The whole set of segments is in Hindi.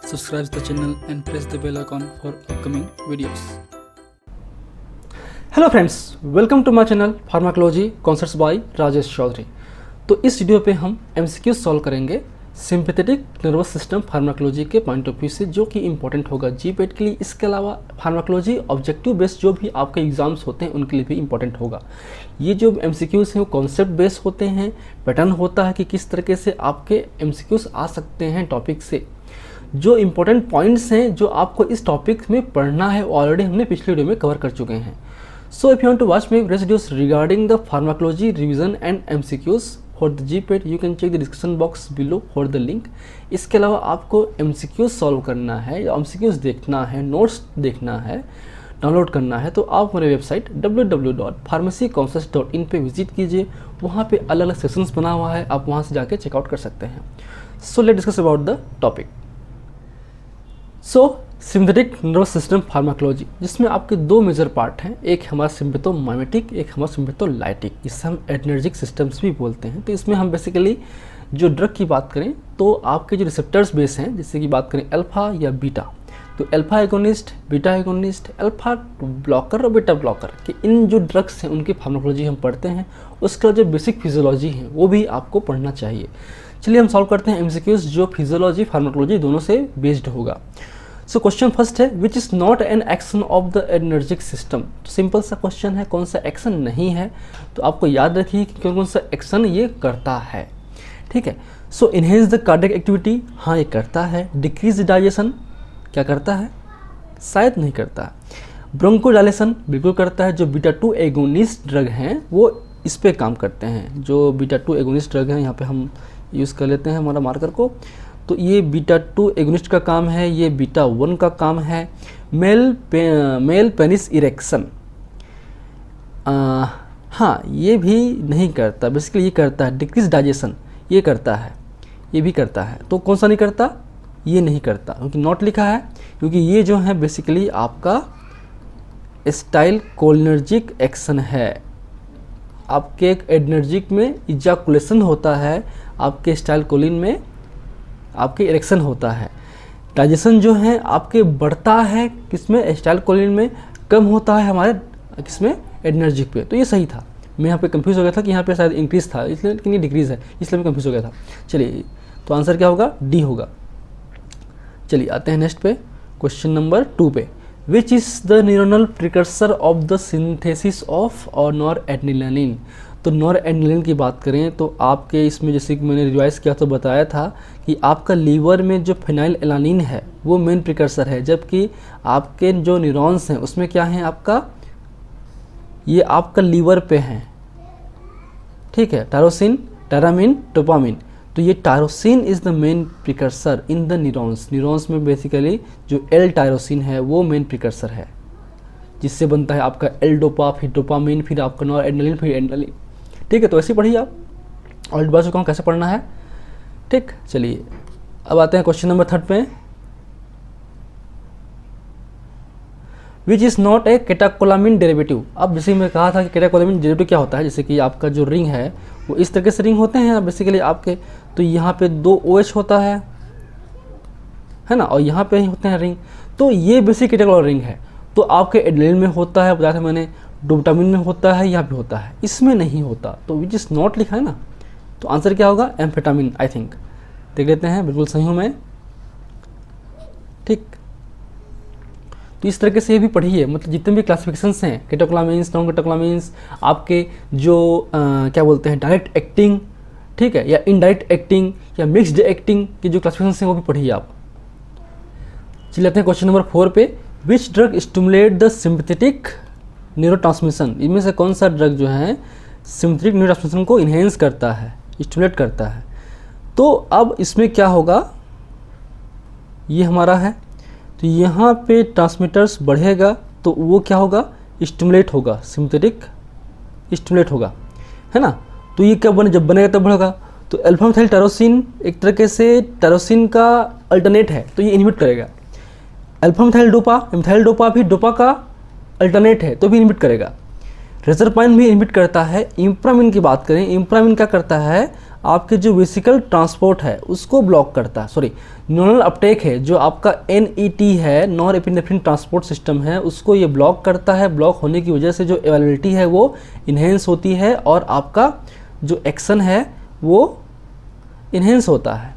subscribe the channel and press the bell icon for upcoming videos. Hello friends, welcome to my channel pharmacology concepts by Rajesh Chaudhary. तो इस वीडियो पे हम एमसीक्यू सॉल्व करेंगे सिंपैथेटिक नर्वस सिस्टम फार्माकोलॉजी के पॉइंट ऑफ व्यू से, जो कि इंपॉर्टेंट होगा जीपेट के लिए। इसके अलावा फार्माकोलॉजी ऑब्जेक्टिव बेस्ड जो भी आपके एग्जाम्स होते हैं उनके लिए भी इंपॉर्टेंट होगा। ये जो एमसीक्यूज हैं वो कॉन्सेप्ट बेस्ड होते हैं, पैटर्न होता है कि किस तरीके से आपके एमसीक्यूज आ सकते हैं टॉपिक से। जो इम्पोर्टेंट पॉइंट्स हैं जो आपको इस टॉपिक में पढ़ना है ऑलरेडी हमने पिछले वीडियो में कवर कर चुके हैं। So if you want to watch my videos regarding the pharmacology revision and MCQs for the GPAT, you can check the description box below for the link. इसके अलावा आपको MCQs सॉल्व करना है या MCQs देखना है, नोट्स देखना है, डाउनलोड करना है, तो आप मेरे वेबसाइट www.pharmacyconcepts.in पे विजिट कीजिए। वहाँ पे अलग अलग सेक्शंस बना हुआ है, आप वहाँ से जाके चेकआउट कर सकते हैं। So let discuss about the topic. So synthetic nervous system pharmacology, जिसमें आपके दो मेजर पार्ट हैं, एक हमारा सिम्पैथोमाइमेटिक, एक हमारा सिम्पैथोलाइटिक। इससे हम एडर्जिक सिस्टम्स भी बोलते हैं। तो इसमें हम बेसिकली जो ड्रग की बात करें तो आपके जो रिसेप्टर्स बेस हैं, जैसे कि बात करें अल्फा या बीटा, तो alpha agonist, beta agonist, alpha blocker और बीटा ब्लॉकर के इन जो ड्रग्स हैं उनकी फार्माकोलॉजी हम पढ़ते हैं। उसका जो बेसिक फिजियोलॉजी है वो भी आपको पढ़ना चाहिए। चलिए हम सॉल्व करते हैं एमसीक्यूज जो फिजियोलॉजी फार्माकोलॉजी दोनों से बेस्ड होगा। सो क्वेश्चन फर्स्ट है, which is not an action of the energic system. तो सिंपल सा क्वेश्चन है, कौन सा एक्शन नहीं है, तो आपको याद रखिए कि कौन सा एक्शन ये करता है। ठीक है। सो इनहेंस द कार्डियक एक्टिविटी, हाँ ये करता है। डिक्रीज डाइजेशन, क्या करता है, शायद नहीं करता। ब्रोंकोडायलेशन, बिल्कुल करता है। जो बीटा 2 एगोनिस्ट ड्रग हैं वो इस पे काम करते हैं। जो बीटा 2 एगोनिस्ट ड्रग हैं, यहाँ पे हम यूज़ कर लेते हैं हमारा मार्कर को, तो ये बीटा 2 एगोनिस्ट का काम है, ये बीटा 1 का काम है। मेल पेनिस इरेक्शन, हाँ ये भी नहीं करता, बेसिकली ये करता है। डिक्रीज डाइजेशन, ये करता है, ये भी करता है। तो कौन सा नहीं करता, ये नहीं करता, क्योंकि नॉट लिखा है, क्योंकि ये जो है बेसिकली आपका स्टाइल कोलिनर्जिक एक्शन है। आपके एक एडर्जिक में इजाकुलेशन होता है, आपके स्टाइल कोलिन में आपके इरेक्शन होता है। डाइजेशन जो है आपके बढ़ता है किसमें, स्टाइल कोलिन में, कम होता है हमारे किसमें, एनर्जिक पे। तो ये सही था। मैं यहाँ पे कंफ्यूज हो गया था कि यहाँ पे शायद इंक्रीज था, इसलिए, लेकिन ये डिक्रीज है, इसलिए मैं कंफ्यूज हो गया था। चलिए तो आंसर क्या होगा, डी होगा। चलिए आते हैं नेक्स्ट पे, क्वेश्चन नंबर 2 पे। Which is the neuronal precursor of the synthesis of और नॉर एड्रेनालिन। तो नॉर एड्रेनालिन की बात करें तो आपके इसमें, जैसे कि मैंने रिवाइज किया तो बताया था कि आपका लीवर में जो फेनाइल एलानिन है वो मेन प्रिकर्सर है, जबकि आपके जो न्यूरॉन्स हैं उसमें क्या है आपका, ये आपका लीवर पे हैं। ठीक है, टायरोसिन, टायरामिन, डोपामिन। तो ये tyrosine is the main precursor in the neurons. Neurons में बेसिकली जो एल टायरोसिन है वो मेन प्रिकर्सर है, जिससे बनता है आपका एल डोपा, फिर डोपामिन, फिर आपका नॉर एड्रेनालिन, फिर एड्रेनालिन। ठीक है, तो ऐसे ही पढ़िए आप, और बता चुका हूँ कैसे पढ़ना है। ठीक, चलिए अब आते हैं क्वेश्चन नंबर 3 पे। Which is not a catecholamine derivative. अब जैसे मैं कहा था कि कैटाकोलामिन डेरिवेटिव क्या होता है, जैसे कि आपका जो रिंग है वो इस तरीके से रिंग होते हैं बेसिकली आपके, तो यहाँ पे 2 OH होता है ना, और यहाँ पे ही होते हैं रिंग। तो ये बेसिक कैटाकोलामिन रिंग है। तो आपके एड्रेनालिन में होता है, बताया था मैंने, डोपामिन में होता है, यहाँ पे होता है, इसमें नहीं होता। तो विच इज़ नॉट लिखा है ना, तो आंसर क्या होगा, एम्फेटामिन। आई थिंक देख लेते हैं, बिल्कुल सही हूँ मैं। ठीक, तो इस तरीके से ये भी पढ़िए, मतलब जितने भी क्लासिफिकेशंस हैं, कैटाकोलामिन्स, नॉन कैटाकोलामिन्स, आपके जो क्या बोलते हैं, डायरेक्ट एक्टिंग, ठीक है, या इनडायरेक्ट एक्टिंग या मिक्स्ड एक्टिंग की जो क्लासिफिकेशंस हैं वो भी पढ़िए आप। चलिए आते हैं क्वेश्चन नंबर 4 पे। Which drug stimulate the sympathetic neurotransmission. इनमें से कौन सा ड्रग जो है सिंपैथेटिक न्यूरोट्रांसमिशन को इन्हेंस करता है, स्टिमुलेट करता है। तो अब इसमें क्या होगा, ये हमारा है, तो यहाँ पे ट्रांसमीटर्स बढ़ेगा तो वो क्या होगा, स्टिमुलेट होगा, सिंपैथेटिक स्टिमुलेट होगा, है ना। तो ये कब बने, जब बनेगा तब बढ़ेगा। तो अल्फा मिथाइल टायरोसिन एक तरीके से टायरोसिन का अल्टरनेट है, तो ये इनहिबिट करेगा। अल्फा मिथाइल डोपा भी डोपा का अल्टरनेट है, तो भी इनहिबिट करेगा। रेजरपाइन भी इनहिबिट करता है। इम्प्रामिन की बात करें, इम्प्रामिन क्या करता है, आपके जो वेसिकल ट्रांसपोर्ट है उसको ब्लॉक करता है, सॉरी न्यूरल अपटेक है जो आपका NET है, नॉर एपिनेफ्रिन ट्रांसपोर्ट सिस्टम है, उसको ये ब्लॉक करता है। ब्लॉक होने की वजह से जो अवेलेबिलिटी है वो इन्हेंस होती है और आपका जो एक्शन है वो इन्हेंस होता है।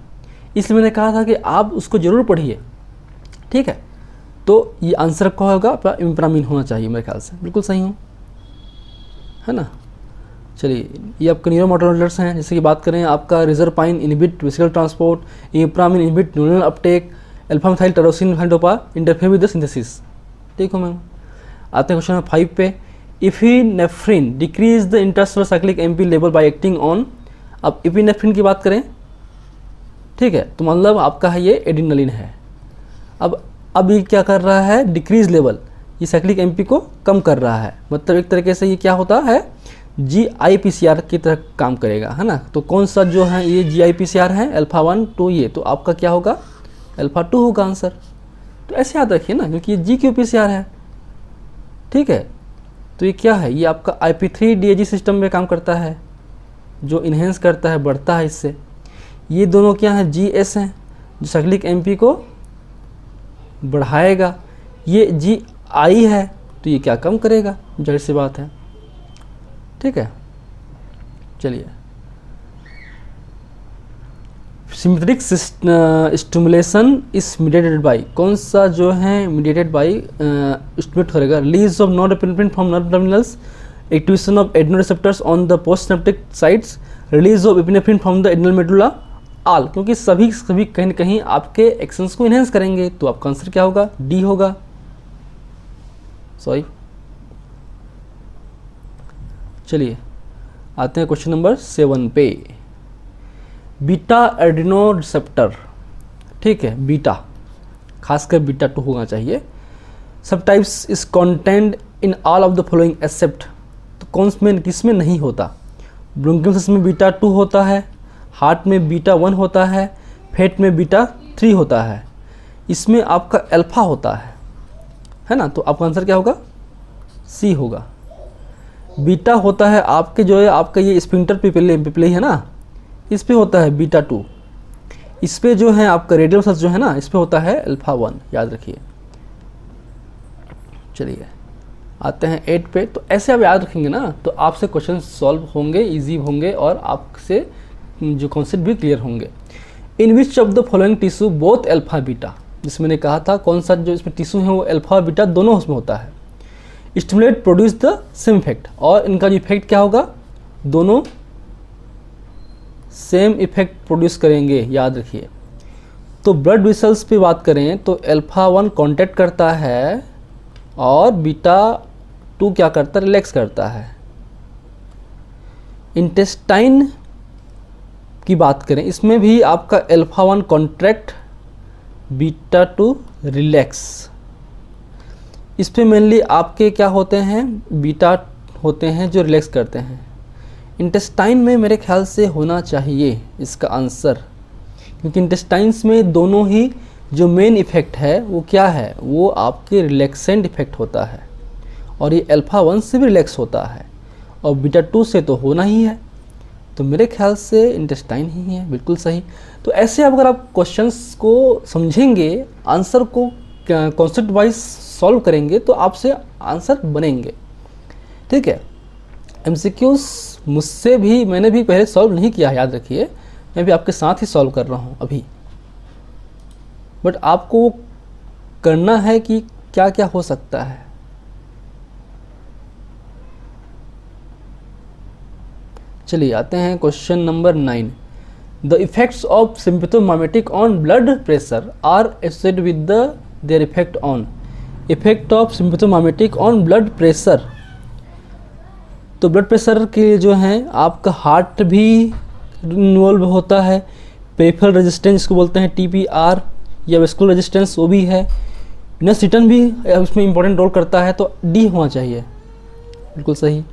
इसलिए मैंने कहा था कि आप उसको ज़रूर पढ़िए, ठीक है। तो ये आंसर क्या होगा, आपका इम्प्रामीन होना चाहिए मेरे ख्याल से, बिल्कुल सही हूँ, है ना। चलिए, ये आपके न्यूरोमोडुलेटर्स हैं। जैसे कि बात करें आपका reserpine inhibit vesicle transport, imipramine inhibit neural uptake, alpha methyl tyrosine dopa interfere with the synthesis. देखो मैम, आते हैं क्वेश्चन नंबर 5 पे। Epinephrine decrease the intracellular cyclic AMP level by acting on. अब इपिनेफ्रिन की बात करें, ठीक है, तो मतलब आपका है ये एड्रेनालिन है। अब ये क्या कर रहा है, डिक्रीज लेवल, ये साइक्लिक एमपी को कम कर रहा है। मतलब एक तरीके से ये क्या होता है, GIPCR की तरह काम करेगा, है ना। तो कौन सा जो है ये GIPCR है, अल्फा 1 2, ये तो आपका क्या होगा, अल्फा 2 होगा आंसर। तो ऐसे याद रखिए ना, क्योंकि ये GQPCR है, ठीक है। तो ये क्या है, ये आपका IP3 DAG सिस्टम में काम करता है, जो इन्हेंस करता है, बढ़ता है इससे। ये दोनों क्या है, GS हैं, जो साइक्लिक एमपी को बढ़ाएगा। ये GI है, तो ये क्या कम करेगा, जाहिर सी बात है, ठीक है। चलिए, symmetric stimulation is mediated by, कौन सा जो है मीडिएटेड बाय स्टिमुलेट करेगा, release of norepinephrine from nerve terminals, activation of adrenal receptors on the postsynaptic sites, release of epinephrine from the adrenal medulla, all. क्योंकि सभी कहीं न कहीं आपके एक्शंस को इन्हेंस करेंगे। तो आपका आंसर क्या होगा, डी होगा, सॉरी। चलिए, आते हैं क्वेश्चन नंबर 7 पे। बीटा एड्रेनो रिसेप्टर, ठीक है, बीटा, खासकर बीटा 2 होना चाहिए। सब types is content in all of the following except, तो कौन में किसमें नहीं होता, ब्रोंकियोसिस में बीटा 2 होता है, हार्ट में बीटा 1 होता है, फेट में बीटा 3 होता है, इसमें आपका अल्फा होता है ना। तो आपका आंसर क्या होगा, सी होगा। बीटा होता है आपके जो है, आपका ये स्फिंक्टर पिपिली है ना, इस पे होता है बीटा 2, इस पे जो है आपका रेडियल मसल्स जो है ना, इस पे होता है अल्फा 1, याद रखिए। चलिए, आते हैं 8 पे। तो ऐसे आप याद रखेंगे ना, तो आपसे क्वेश्चन सॉल्व होंगे, इजी होंगे, और आपसे जो कॉन्सेप्ट भी क्लियर होंगे। In which of the following tissue both alpha beta, जिसमें मैंने कहा था कौन सा जो इसमें टिश्यू है वो अल्फा बीटा दोनों उसमें होता है। Stimulate produce the same effect, और इनका जो इफेक्ट क्या होगा, दोनों सेम इफेक्ट प्रोड्यूस करेंगे, याद रखिए। तो ब्लड वेसल्स पे बात करें तो अल्फा 1 कॉन्टैक्ट करता है और बीटा 2 क्या करता है, रिलैक्स करता है। इंटेस्टाइन की बात करें, इसमें भी आपका अल्फा 1 कॉन्ट्रैक्ट, बीटा 2 रिलैक्स। इस पे मेनली आपके क्या होते हैं, बीटा होते हैं जो रिलैक्स करते हैं। इंटेस्टाइन में मेरे ख्याल से होना चाहिए इसका आंसर, क्योंकि इंटेस्टाइन्स में दोनों ही जो मेन इफेक्ट है वो क्या है, वो आपके रिलैक्सेंट इफेक्ट होता है, और ये अल्फा 1 से भी रिलैक्स होता है, और बीटा 2 से तो होना ही है। तो मेरे ख्याल से इंटेस्टाइन ही है, बिल्कुल सही। तो ऐसे अगर आप क्वेश्चंस को समझेंगे, आंसर को कॉन्सेप्ट वाइज सॉल्व करेंगे, तो आपसे आंसर बनेंगे, ठीक है। एमसीक्यूज मुझसे भी, मैंने भी पहले सॉल्व नहीं किया, याद रखिए, मैं भी आपके साथ ही सॉल्व कर रहा हूँ अभी, बट आपको करना है कि क्या क्या हो सकता है। चलिए, आते हैं question number 9। The effects of sympathomimetic on blood pressure are associated with their effect on, effect of sympathomimetic on blood pressure. तो ब्लड प्रेशर के जो है आपका हार्ट भी इन्वॉल्व होता है, पेरिफेरल रेजिस्टेंस इसको बोलते हैं TPR, या वेस्कुलर रेजिस्टेंस वो भी है, वेनस रिटर्न भी उसमें इंपॉर्टेंट रोल करता है। तो डी होना चाहिए, बिल्कुल सही।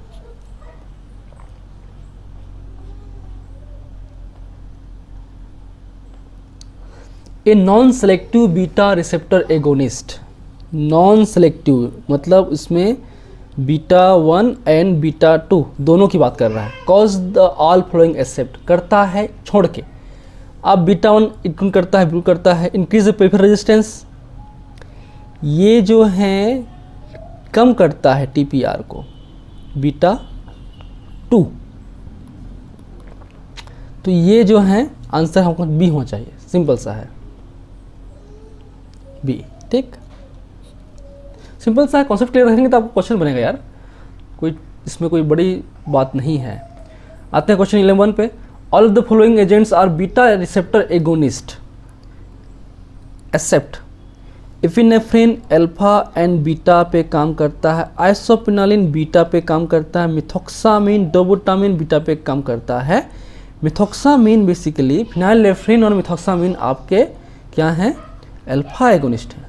A non selective beta receptor agonist, non selective मतलब इसमें बीटा 1 एंड बीटा 2 दोनों की बात कर रहा है। Cause the all following except, करता है छोड़ के। अब बीटा 1 इनक्लूड करता है, बिल्कुल करता है। इंक्रीज द पेरिफेरल रेजिस्टेंस, ये जो है कम करता है टीपीआर को। बीटा 2, तो ये जो है आंसर हमको बी होना चाहिए, सिंपल सा है बी। ठीक, सिंपल सा है, कॉन्सेप्ट क्लियर रहेंगे तो आपको क्वेश्चन बनेगा यार, कोई इसमें कोई बड़ी बात नहीं है। आते हैं क्वेश्चन 11 पे। All of the following agents are beta receptor agonist except epinephrine alpha and beta पे काम करता है, आइसोपिनालिन बीटा पे काम करता है, मिथोक्सामिन डोबुटामिन बीटा पे काम करता है। मिथोक्सामिन बेसिकली फिनाइलेफ्रिन और मिथोक्सामिन आपके क्या हैं, अल्फा एगोनिस्ट हैं,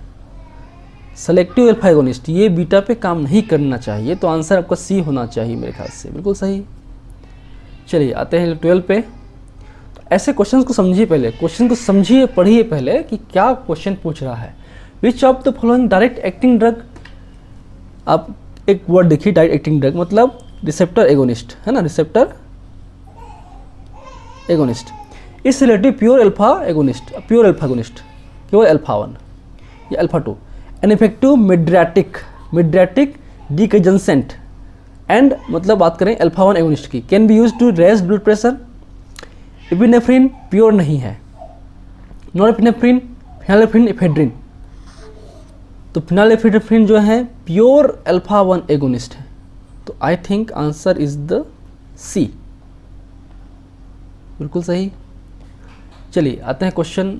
सेलेक्टिव अल्फा एगोनिस्ट। ये बीटा पे काम नहीं करना चाहिए, तो आंसर आपका सी होना चाहिए मेरे ख्याल से, बिल्कुल सही। चलिए आते हैं 12 पे। तो ऐसे क्वेश्चन को समझिए, पहले क्वेश्चन को समझिए, पढ़िए पहले कि क्या क्वेश्चन पूछ रहा है। Which of the following direct acting drug, आप एक वर्ड देखिए, डायरेक्ट एक्टिंग ड्रग मतलब रिसेप्टर एगोनिस्ट है ना, receptor agonist is relative pure alpha agonist, pure alpha agonist, केवल अल्फा 1 या alpha 2। An effective mydriatic decongestant and मतलब बात करें अल्फा 1 एगोनिस्ट की, can be use to raise blood pressure. Epinephrine pure नहीं है। नॉरएपिनेफ्रिन, फिनाइलेफ्रिन, एफेड्रिन, तो फिनाइलेफ्रिन जो है प्योर अल्फा 1 एगोनिस्ट है, तो I think answer is the C, बिल्कुल सही। चलिए आते हैं क्वेश्चन।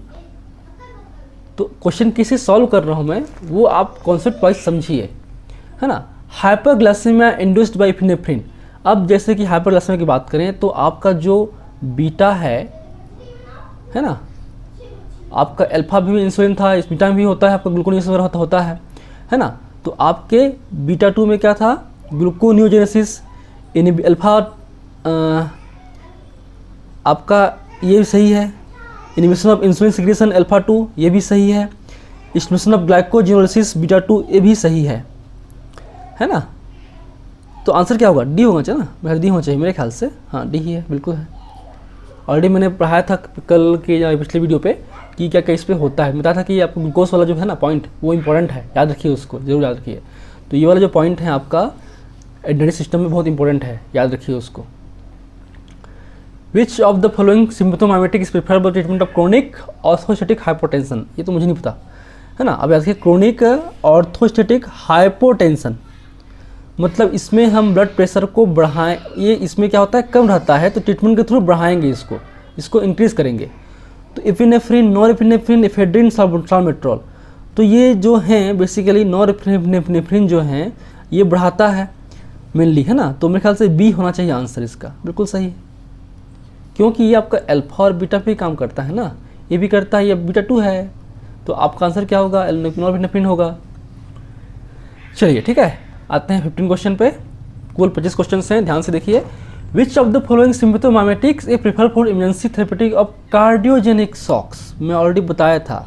तो क्वेश्चन कैसे सॉल्व कर रहा हूँ मैं, वो आप कॉन्सेप्ट वाइज समझिए, है ना। Hyperglycaemia induced by epinephrine. अब जैसे कि हाइपरग्लाइसेमिया की बात करें तो आपका जो बीटा है ना, आपका अल्फा भी इंसुलिन था, इस बीटा में भी होता है, आपका ग्लूकोनियोजेनेसिस होता है ना। तो आपके बीटा 2 में क्या था, ग्लूकोनियोजेनेसिस, अल्फा आपका ये भी सही है। Inhibition of insulin secretion alpha 2 ये भी सही है। स्टिमुलेशन ऑफ ग्लाइकोजेनोलिसिस बीटा 2 ये भी सही है ना। तो आंसर क्या होगा, डी होना चाहिए ना, मेरा डी होना चाहिए मेरे ख्याल से। हाँ डी ही है, बिल्कुल है। ऑलरेडी मैंने पढ़ाया था कल के या पिछले वीडियो पे कि क्या क्या इस पे होता है, बताया था कि आपको ग्लूकोज वाला जो है ना पॉइंट, वो इंपॉर्टेंट है, याद रखिए उसको, जरूर याद रखिए। तो ये वाला जो पॉइंट है आपका एडनेटिक सिस्टम में बहुत इंपॉर्टेंट है, याद रखिए उसको। Which of the following sympathomimetic is preferable treatment of chronic orthostatic hypotension, ये तो मुझे नहीं पता है ना। अब याद रखिए क्रोनिक ऑर्थोस्टेटिक हाइपोटेंशन मतलब इसमें हम ब्लड प्रेशर को बढ़ाएं, ये इसमें क्या होता है कम रहता है, तो ट्रीटमेंट के थ्रू बढ़ाएंगे इसको इंक्रीज करेंगे। तो एपिनेफ्रिन, नॉरएपिनेफ्रिन, एफेड्रिन, साल्मेट्रोल, तो ये जो हैं बेसिकली नॉरएपिनेफ्रिन जो हैं ये बढ़ाता है मेनली, है ना। तो मेरे ख्याल से बी होना चाहिए आंसर इसका, बिल्कुल सही है, क्योंकि ये आपका अल्फा और बीटा पे काम करता है ना, ये भी करता है, ये बीटा 2 है, तो आपका आंसर क्या होगा, नॉरएपिनेफ्रिन होगा। चलिए ठीक है, आते हैं 15 क्वेश्चन पे। कुल 25 क्वेश्चन हैं, ध्यान से देखिए। Which of the following sympathomimetics a prefer for emergency therapeutic of cardiogenic shocks, मैं ऑलरेडी बताया था।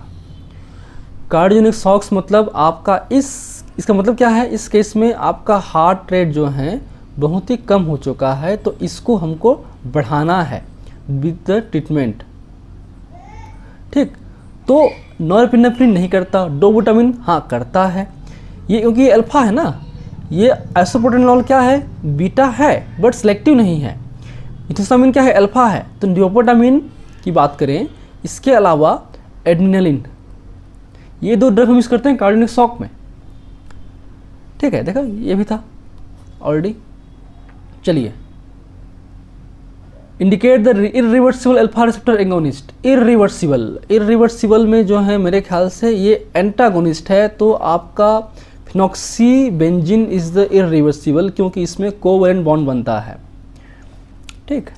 कार्डियोजेनिक शॉक्स मतलब आपका इसका मतलब क्या है, इस केस में आपका हार्ट रेट जो है बहुत ही कम हो चुका है, तो इसको हमको बढ़ाना है विद द ट्रीटमेंट, ठीक। तो नॉरएपिनेफ्रिन नहीं करता, डोबुटामिन हाँ करता है, ये क्योंकि ये अल्फा है ना, ये आइसोप्रोटेनॉल क्या है, बीटा है बट सिलेक्टिव नहीं है। मिथोक्सामिन क्या है, अल्फा है। तो डोबुटामिन की बात करें, इसके अलावा एड्रेनालिन, ये 2 ड्रग हम यूज करते हैं कार्डियोजेनिक शॉक में, ठीक है। देखो ये भी था ऑलरेडी। चलिए, indicate the irreversible alpha receptor agonist. Irreversible में जो है मेरे ख्याल से ये एंटागोनिस्ट है, तो आपका फिनॉक्सीबेंजीन इज द इरिवर्सिबल, क्योंकि इसमें कोवैलेंट बॉन्ड बनता है, ठीक।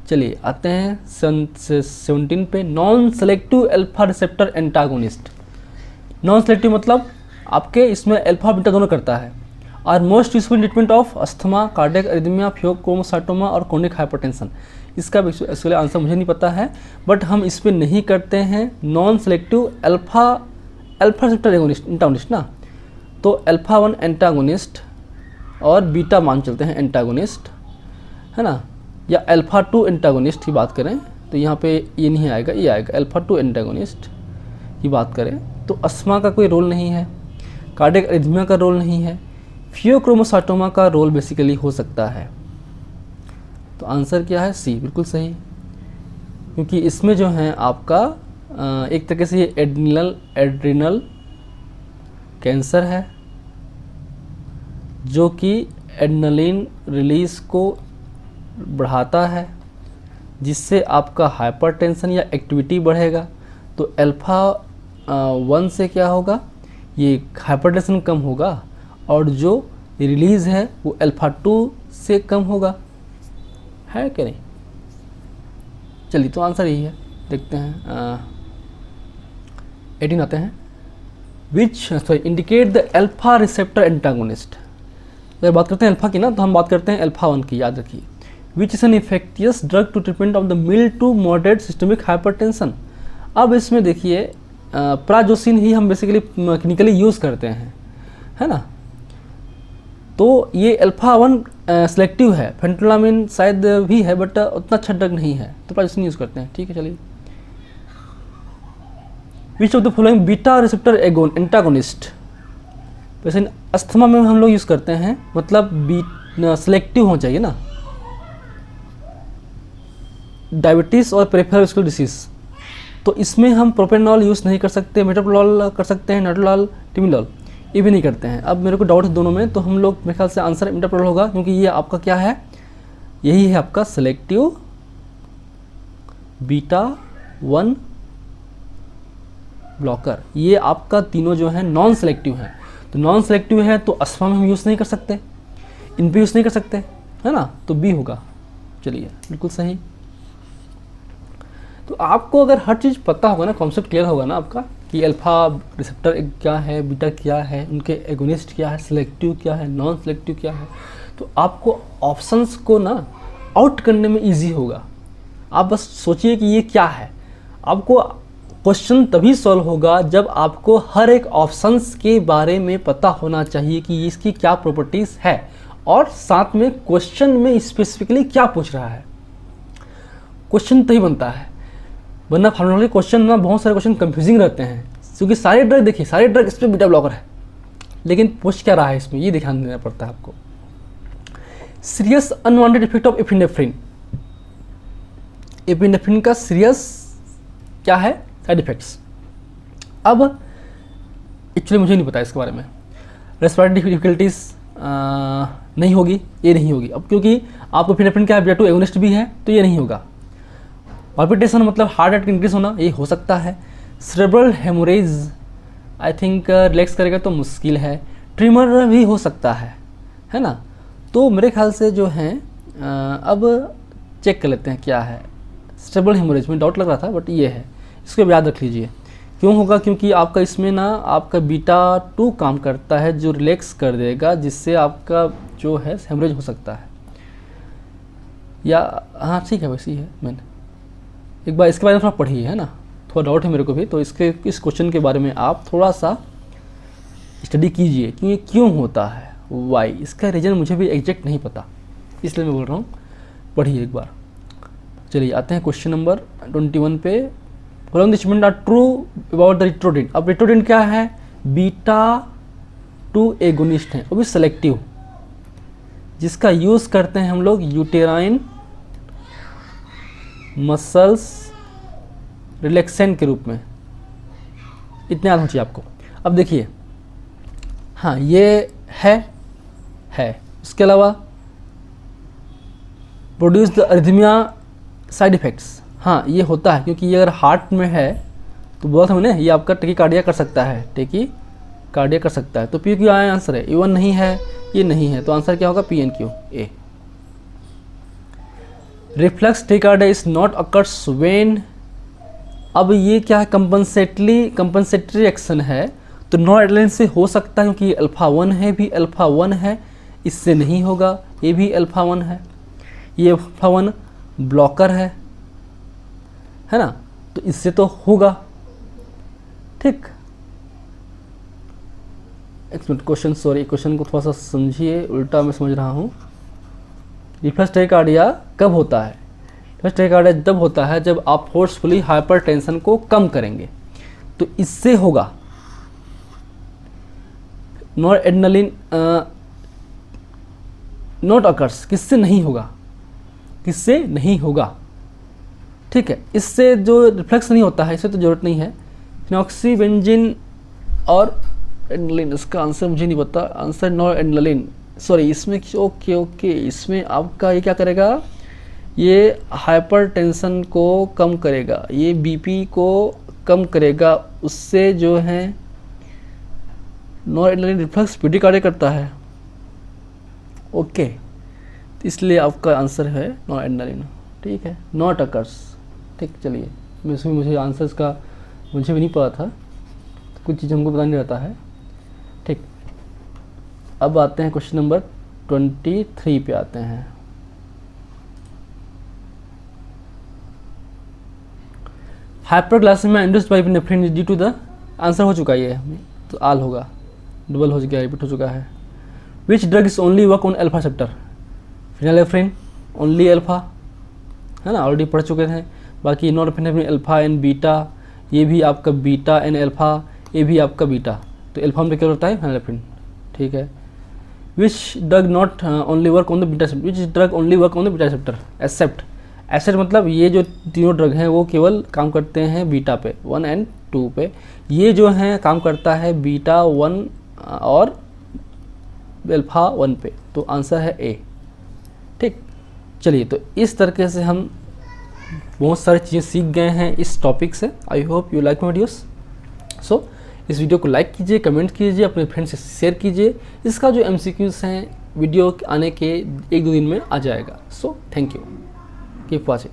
चलिए आते हैं 17 पे। Non selective alpha receptor antagonist, non selective मतलब आपके इसमें अल्फा बीटा दोनों करता है। Are most useful treatment of asthma, cardiac arrhythmia, phaeochromocytoma और क्रोनिक हाइपरटेंशन। इसका एक्चुअली आंसर मुझे नहीं पता है, बट हम इस पर नहीं करते हैं। Non selective alpha receptor antagonist ना, तो अल्फा 1 एंटागोनिस्ट और बीटा मान चलते हैं एंटागोनिस्ट, है ना, या अल्फा 2 एंटागोनिस्ट की बात करें तो यहाँ पे ये नहीं आएगा, ये आएगा अल्फा 2 एंटागोनिस्ट की बात करें तो अस्थमा का कोई रोल नहीं है, कार्डियक अरिथमिया का रोल नहीं है, फियोक्रोमोसाइटोमा का रोल बेसिकली हो सकता है। तो आंसर क्या है? सी, बिल्कुल सही, क्योंकि इसमें जो है आपका एक तरीके से ये एड्रिनल कैंसर है जो कि एड्रेनलिन रिलीज को बढ़ाता है जिससे आपका हाइपरटेंशन या एक्टिविटी बढ़ेगा। तो अल्फा 1 से क्या होगा, ये हाइपरटेंशन कम होगा और जो रिलीज़ है वो अल्फा 2 से कम होगा, है कि नहीं? चलिए तो आंसर यही है, देखते हैं 18 आते हैं। Indicate the alpha receptor antagonist. अगर बात करते हैं अल्फा की ना तो हम बात करते हैं अल्फा 1 की, याद रखिए। Which is an efficacious drug to treatment of the mild to moderate systemic hypertension. अब इसमें देखिए प्राजोसिन ही हम बेसिकली क्लिनिकली यूज़ करते हैं, है ना। तो ये अल्फा 1 सेलेक्टिव है, फेंटोलामिन शायद भी है बट उतना अच्छा ड्रग नहीं है, तो प्राजोसिन यूज़ करते हैं, ठीक है। चलिए, विच of the following beta receptor antagonist. वैसे अस्थमा में हम लोग यूज़ करते हैं, मतलब सेलेक्टिव होना चाहिए ना, डायबिटीज़ और पेरिफेरल वैस्कुलर डिसीज। तो इसमें हम प्रोपेनॉल यूज़ नहीं कर सकते, मेटाप्रोलॉल कर सकते हैं, नाइट्रोलॉल, टिमिलॉल, ये भी नहीं करते हैं। अब मेरे को डाउट है दोनों में, तो हम लोग मेरे ख्याल से आंसर मेटाप्रोलॉल होगा, क्योंकि ये आपका क्या है, यही है आपका सेलेक्टिव बीटा 1 ब्लॉकर। ये आपका तीनों जो है नॉन सेलेक्टिव है, तो नॉन सेलेक्टिव है तो अस्थमा में हम यूज़ नहीं कर सकते, इन पे यूज़ नहीं कर सकते, है ना, तो बी होगा। चलिए, बिल्कुल सही। तो आपको अगर हर चीज़ पता होगा ना, कॉन्सेप्ट क्लियर होगा ना आपका कि अल्फा रिसेप्टर क्या है, बीटा क्या है, उनके एगोनिस्ट क्या है, सेलेक्टिव क्या है, नॉन सेलेक्टिव क्या है, तो आपको ऑप्शंस को ना आउट करने में इजी होगा। आप बस सोचिए कि ये क्या है। आपको क्वेश्चन तभी सॉल्व होगा जब आपको हर एक ऑप्शंस के बारे में पता होना चाहिए कि इसकी क्या प्रॉपर्टीज़ है और साथ में क्वेश्चन में स्पेसिफिकली क्या पूछ रहा है। क्वेश्चन तभी बनता है, वरना फार्मोलॉजी क्वेश्चन ना बहुत सारे क्वेश्चन कंफ्यूजिंग रहते हैं, क्योंकि सारे ड्रग देखिए, सारे ड्रग इस पर बीटा ब्लॉकर है, लेकिन पूछ क्या रहा है इसमें, ये ध्यान देना पड़ता है आपको। Serious unwanted effect of epinephrine. Epinephrine का सीरियस क्या है, साइड इफेक्ट्स। अब एक्चुअली मुझे नहीं पता इसके बारे में। रेस्पिरेटरी डिफिकल्टीज नहीं होगी, ये नहीं होगी अब, क्योंकि आपको एपिनेफ्रिन क्या है, बीटा 2 एगोनिस्ट भी है, तो ये नहीं होगा। पाल्पिटेशन मतलब हार्ट रेट इंक्रीज होना, ये हो सकता है। Cerebral haemorrhage I think relax करेगा तो मुश्किल है। ट्रिमर भी हो सकता है ना। तो मेरे ख्याल से जो है अब चेक कर लेते हैं क्या है। सेरेब्रल हेमोरेज में डाउट लग रहा था बट ये है, इसको याद रख लीजिए। क्यों होगा, क्योंकि आपका इसमें ना आपका बीटा 2 काम करता है जो रिलैक्स कर देगा, जिससे आपका जो है हेमोरेज हो सकता है। या हाँ ठीक है, वैसे ही है। मैंने एक बार इसके बारे में थोड़ा पढ़ी है ना, थोड़ा डाउट है मेरे को भी, तो इसके इस क्वेश्चन के बारे में आप थोड़ा सा स्टडी कीजिए कि ये क्यों होता है, वाई। इसका रीज़न मुझे भी एग्जैक्ट नहीं पता, इसलिए मैं बोल रहा हूँ पढ़िए एक बार। चलिए आते हैं क्वेश्चन नंबर 21 पे। Following statement are true about the ritodrine. अब रिट्रोडिन क्या है, बीटा 2 एगोनिस्ट है, वो भी सेलेक्टिव, जिसका यूज़ करते हैं हम लोग यूटेराइन मसल्स रिलैक्सेंट के रूप में। इतने याद होना चाहिए आपको। अब देखिए, हाँ ये है। इसके अलावा produce the arrhythmia side effects. हाँ ये होता है, क्योंकि ये अगर हार्ट में है तो बोला था मैंने, ये आपका टेकीकार्डिया कर सकता है, टेकीकार्डिया कर सकता है। तो पी क्यू आया आंसर है, A1 नहीं है, ये नहीं है, तो आंसर क्या होगा, PNQ A. Reflux tachycardia is not occurs when. अब ये क्या है, कंपनसेटरी एक्शन है, तो नॉन एडरेनलिन से हो सकता है, क्योंकि अल्फा 1 है, भी अल्फा 1 है, इससे नहीं होगा। ये भी अल्फा 1 है, ये अल्फा 1 ब्लॉकर है ना, तो इससे तो होगा। ठीक, एक मिनट, क्वेश्चन सॉरी, क्वेश्चन को थोड़ा सा समझिए, उल्टा मैं समझ रहा हूँ। रिफ्लेक्स टैकिकार्डिया कब होता है? रिफ्लेक्स टैकिकार्डिया तब होता है जब आप फोर्सफुली हाइपरटेंशन को कम करेंगे, तो इससे होगा। नॉरएड्रेनालिन नॉट अकर्स, किससे नहीं होगा? किससे नहीं होगा? ठीक है, इससे जो रिफ्लेक्स नहीं होता है, इससे तो जरूरत नहीं है। फिनॉक्सीबेंजीन और एड्रेनालिन, इसका आंसर मुझे नहीं पता। आंसर नॉरएड्रेनालिन, सॉरी, इसमें ओके, इसमें आपका ये क्या करेगा? ये हाइपरटेंशन को कम करेगा, ये बीपी को कम करेगा, उससे जो है नॉरएड्रेनालिन रिफ्लेक्स ब्रैडिकार्डिया करता है। ओके, इसलिए आपका आंसर है नॉरएड्रेनालिन। ठीक है, नॉट अकर्स। ठीक, चलिए, मुझे आंसर्स का मुझे भी नहीं पता था, कुछ चीज़ हमको पता नहीं रहता है। ठीक, अब आते हैं क्वेश्चन नंबर 23 पे आते हैं। Hyperglycaemia induced by epinephrine due to the, answer हो चुका है ये, तो आल होगा, डबल हो चुका है, रिपीट हो चुका है। Which drug is only work on alpha receptor? Phenylephrine, only alpha, है ना, ऑलरेडी पढ़ चुके थे। बाकी नॉरएपिनेफ्रिन अल्फा एंड बीटा, ये भी आपका बीटा एंड अल्फा, ये भी आपका बीटा, तो अल्फा में क्या होता है? फिनाइलेफ्रिन। ठीक है। Which drug not only work on the beta, which drug only work on the beta receptor? Except, except मतलब ये जो तीनों ड्रग हैं वो केवल काम करते हैं बीटा पे, 1 and 2 पे। ये जो है काम करता है बीटा 1 और अल्फा 1 पे, तो आंसर है ए। ठीक, चलिए, तो इस तरीके से हम बहुत सारी चीज़ें सीख गए हैं इस टॉपिक से। I hope you like my videos. So इस वीडियो को लाइक कीजिए, कमेंट कीजिए, अपने फ्रेंड से शेयर कीजिए। इसका जो MCQs हैं वीडियो आने के 1-2 दिन में आ जाएगा। So thank you, keep watching.